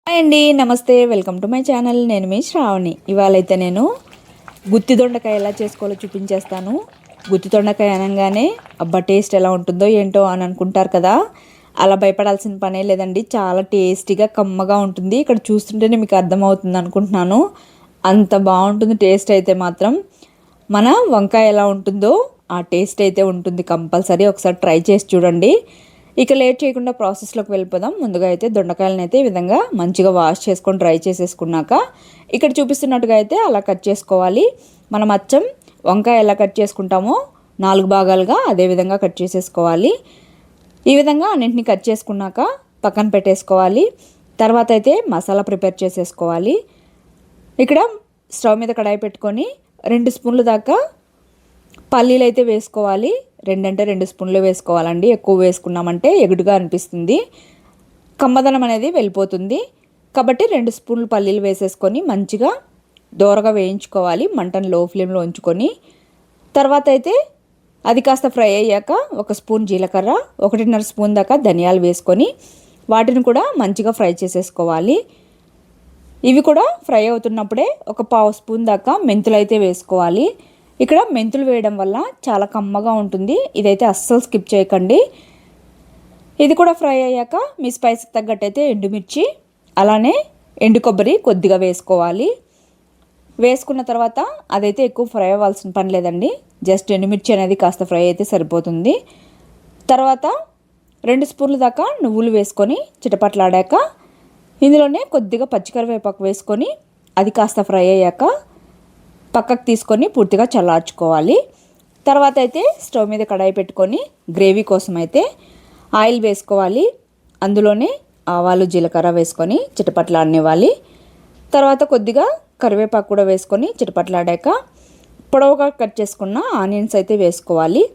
Hi అండి, నమస్తే. Welcome to my channel. నేను మీ శ్రావణి. ఇవాళైతే నేను గుత్తి దొండకాయ ఎలా చేసుకోవాలో చూపించేస్తాను. గుత్తి దొండకాయ అనగానే అబ్బా టేస్ట్ ఎలా ఉంటుందో ఏంటో అని అనుకుంటారు కదా. అలా భయపడాల్సిన పనే లేదండి. చాలా టేస్టీగా కమ్మగా ఉంటుంది. ఇక్కడ చూస్తుంటేనే మీకు అర్థమవుతుంది అనుకుంటున్నాను. అంత బాగుంటుంది టేస్ట్ అయితే మాత్రం. మన వంకాయ ఎలా ఉంటుందో ఆ టేస్ట్ అయితే ఉంటుంది కంపల్సరీ. ఒకసారి ట్రై చేసి చూడండి. ఇక లేట్ చేయకుండా ప్రాసెస్లోకి వెళ్ళిపోదాం. ముందుగా అయితే దొండకాయలను అయితే ఈ విధంగా మంచిగా వాష్ చేసుకొని డ్రై చేసేసుకున్నాక ఇక్కడ చూపిస్తున్నట్టుగా అయితే అలా కట్ చేసుకోవాలి. మనం అచ్చం వంకాయ ఎలా కట్ చేసుకుంటామో 4 భాగాలుగా అదే విధంగా కట్ చేసేసుకోవాలి. ఈ విధంగా అన్నింటినీ కట్ చేసుకున్నాక పక్కన పెట్టేసుకోవాలి. తర్వాత అయితే మసాలా ప్రిపేర్ చేసేసుకోవాలి. ఇక్కడ స్టవ్ మీద కడాయి పెట్టుకొని 2 స్పూన్ల దాకా పల్లీలు అయితే వేసుకోవాలి. 2 స్పూన్లు వేసుకోవాలండి. ఎక్కువ వేసుకున్నామంటే ఎగుడుగా అనిపిస్తుంది, కమ్మదనం అనేది వెళ్ళిపోతుంది. కాబట్టి 2 స్పూన్లు పల్లీలు వేసేసుకొని మంచిగా దోరగా వేయించుకోవాలి. మంటను లో ఫ్లేమ్లో ఉంచుకొని తర్వాత అయితే అది కాస్త ఫ్రై అయ్యాక 1 స్పూన్ జీలకర్ర, 1.5 స్పూన్ దాకా ధనియాలు వేసుకొని వాటిని కూడా మంచిగా ఫ్రై చేసేసుకోవాలి. ఇవి కూడా ఫ్రై అవుతున్నప్పుడే 1/2 స్పూన్ దాకా మెంతులు అయితే వేసుకోవాలి. ఇక్కడ మెంతులు వేయడం వల్ల చాలా కమ్మగా ఉంటుంది. ఇదైతే అస్సలు స్కిప్ చేయకండి. ఇది కూడా ఫ్రై అయ్యాక మీ స్పైస్కి తగ్గట్టయితే ఎండుమిర్చి, అలానే ఎండు కొబ్బరి కొద్దిగా వేసుకోవాలి. వేసుకున్న తర్వాత అదైతే ఎక్కువ ఫ్రై అవ్వాల్సిన పని లేదండి. జస్ట్ ఎండుమిర్చి అనేది కాస్త ఫ్రై అయితే సరిపోతుంది. తర్వాత 2 స్పూన్ల దాకా నువ్వులు వేసుకొని చిటపట్లాడాక ఇందులోనే కొద్దిగా పచ్చికరివేపాకు వేసుకొని అది కాస్త ఫ్రై అయ్యాక పక్కకు తీసుకొని పూర్తిగా చల్లార్చుకోవాలి. తర్వాత అయితే స్టవ్ మీద కడాయి పెట్టుకొని గ్రేవీ కోసం అయితే ఆయిల్ వేసుకోవాలి. అందులోనే ఆవాలు జీలకర్ర వేసుకొని చిటపట్లాడనివ్వాలి. తర్వాత కొద్దిగా కరివేపాకు కూడా వేసుకొని చిటపట్లాడాక పొడవుగా కట్ చేసుకున్న ఆనియన్స్ అయితే వేసుకోవాలి.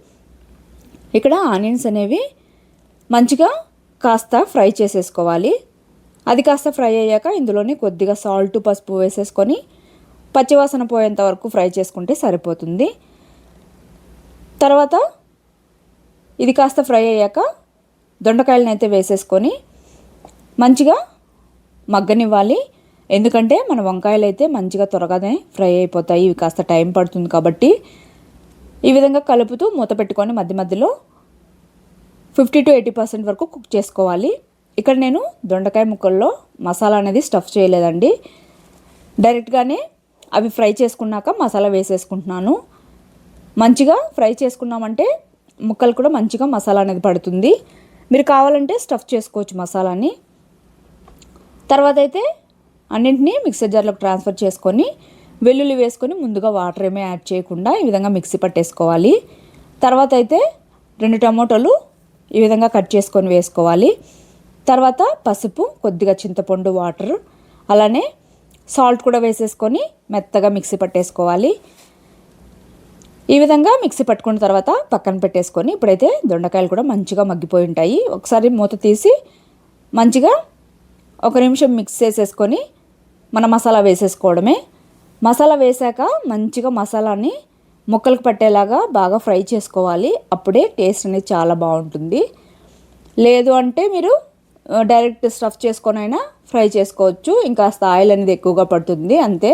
ఇక్కడ ఆనియన్స్ అనేవి మంచిగా కాస్త ఫ్రై చేసేసుకోవాలి. అది కాస్త ఫ్రై అయ్యాక ఇందులోనే కొద్దిగా సాల్ట్, పసుపు వేసేసుకొని పచ్చివాసన పోయేంత వరకు ఫ్రై చేసుకుంటే సరిపోతుంది. తర్వాత ఇది కాస్త ఫ్రై అయ్యాక దొండకాయలను అయితే వేసేసుకొని మంచిగా మగ్గనివ్వాలి. ఎందుకంటే మన వంకాయలు అయితే మంచిగా త్వరగానే ఫ్రై అయిపోతాయి. ఇవి కాస్త టైం పడుతుంది కాబట్టి ఈ విధంగా కలుపుతూ మూత పెట్టుకొని మధ్య మధ్యలో 50 to 80% వరకు కుక్ చేసుకోవాలి. ఇక్కడ నేను దొండకాయ ముక్కల్లో మసాలా అనేది స్టఫ్ చేయలేదండి. డైరెక్ట్గానే అవి ఫ్రై చేసుకున్నాక మసాలా వేసేసుకుంటున్నాను. మంచిగా ఫ్రై చేసుకున్నామంటే ముక్కలు కూడా మంచిగా మసాలా అనేది పడుతుంది. మీరు కావాలంటే స్టఫ్ చేసుకోవచ్చు మసాలాని. తర్వాత అయితే అన్నింటినీ మిక్సర్ జార్లోకి ట్రాన్స్ఫర్ చేసుకొని వెల్లుల్లి వేసుకొని ముందుగా వాటర్ ఏమీ యాడ్ చేయకుండా ఈ విధంగా మిక్సీ పట్టేసుకోవాలి. తర్వాత అయితే 2 టమోటాలు ఈ విధంగా కట్ చేసుకొని వేసుకోవాలి. తర్వాత పసుపు, కొద్దిగా చింతపండు వాటర్, అలానే సాల్ట్ కూడా వేసేసుకొని మెత్తగా మిక్సీ పట్టేసుకోవాలి. ఈ విధంగా మిక్సీ పట్టుకున్న తర్వాత పక్కన పెట్టేసుకొని ఇప్పుడైతే దొండకాయలు కూడా మంచిగా మగ్గిపోయి ఉంటాయి. ఒకసారి మూత తీసి మంచిగా 1 నిమిషం మిక్స్ చేసేసుకొని మన మసాలా వేసేసుకోవడమే. మసాలా వేసాక మంచిగా మసాలాని ముక్కలకు పట్టేలాగా బాగా ఫ్రై చేసుకోవాలి. అప్పుడే టేస్ట్ అనేది చాలా బాగుంటుంది. లేదు అంటే మీరు డైరెక్ట్ స్టఫ్ చేసుకొని అయినా ఫ్రై చేసుకోవచ్చు. ఇంకాస్త ఆయిల్ అనేది ఎక్కువగా పడుతుంది అంతే.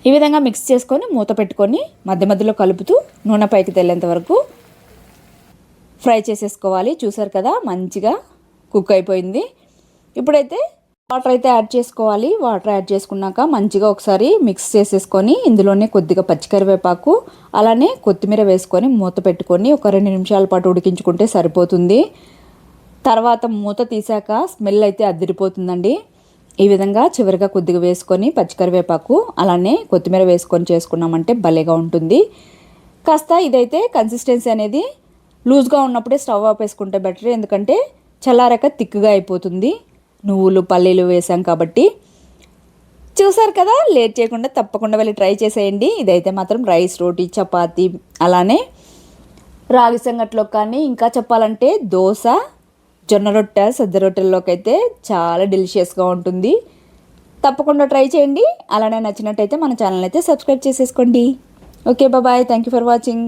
ఈ విధంగా మిక్స్ చేసుకొని మూత పెట్టుకొని మధ్య మధ్యలో కలుపుతూ నూనె పైకి తెల్లేంత వరకు ఫ్రై చేసేసుకోవాలి. చూసారు కదా మంచిగా కుక్ అయిపోయింది. ఇప్పుడైతే వాటర్ అయితే యాడ్ చేసుకోవాలి. వాటర్ యాడ్ చేసుకున్నాక మంచిగా ఒకసారి మిక్స్ చేసేసుకొని ఇందులోనే కొద్దిగా పచ్చికరివేపాకు, అలానే కొత్తిమీర వేసుకొని మూత పెట్టుకొని ఒక 2 నిమిషాల పాటు ఉడికించుకుంటే సరిపోతుంది. తర్వాత మూత తీసాక స్మెల్ అయితే అదిరిపోతుందండి. ఈ విధంగా చివరిగా కొద్దిగా వేసుకొని పచ్చికరివేపాకు, అలానే కొత్తిమీర వేసుకొని చేసుకున్నామంటే భలేగా ఉంటుంది. కాస్త ఇదైతే కన్సిస్టెన్సీ అనేది లూజ్గా ఉన్నప్పుడే స్టవ్ ఆపేసుకుంటే బెటర్. ఎందుకంటే చల్లారాక థిక్గా అయిపోతుంది. నువ్వులు, పల్లీలు వేసాం కాబట్టి. చూసారు కదా, లేట్ చేయకుండా తప్పకుండా వెళ్ళి ట్రై చేసేయండి. ఇదైతే మాత్రం రైస్, రోటీ, చపాతీ, అలానే రాగి సంగట్లోకి కానీ ఇంకా చెప్పాలంటే దోశ, జొన్న రొట్టె, సజ్జ రొట్టెల్లోకి అయితే చాలా డెలిషియస్గా ఉంటుంది. తప్పకుండా ట్రై చేయండి. అలానే నచ్చినట్టయితే మన ఛానల్ అయితే సబ్స్క్రైబ్ చేసేసుకోండి. Okay, bye. Thank you for watching.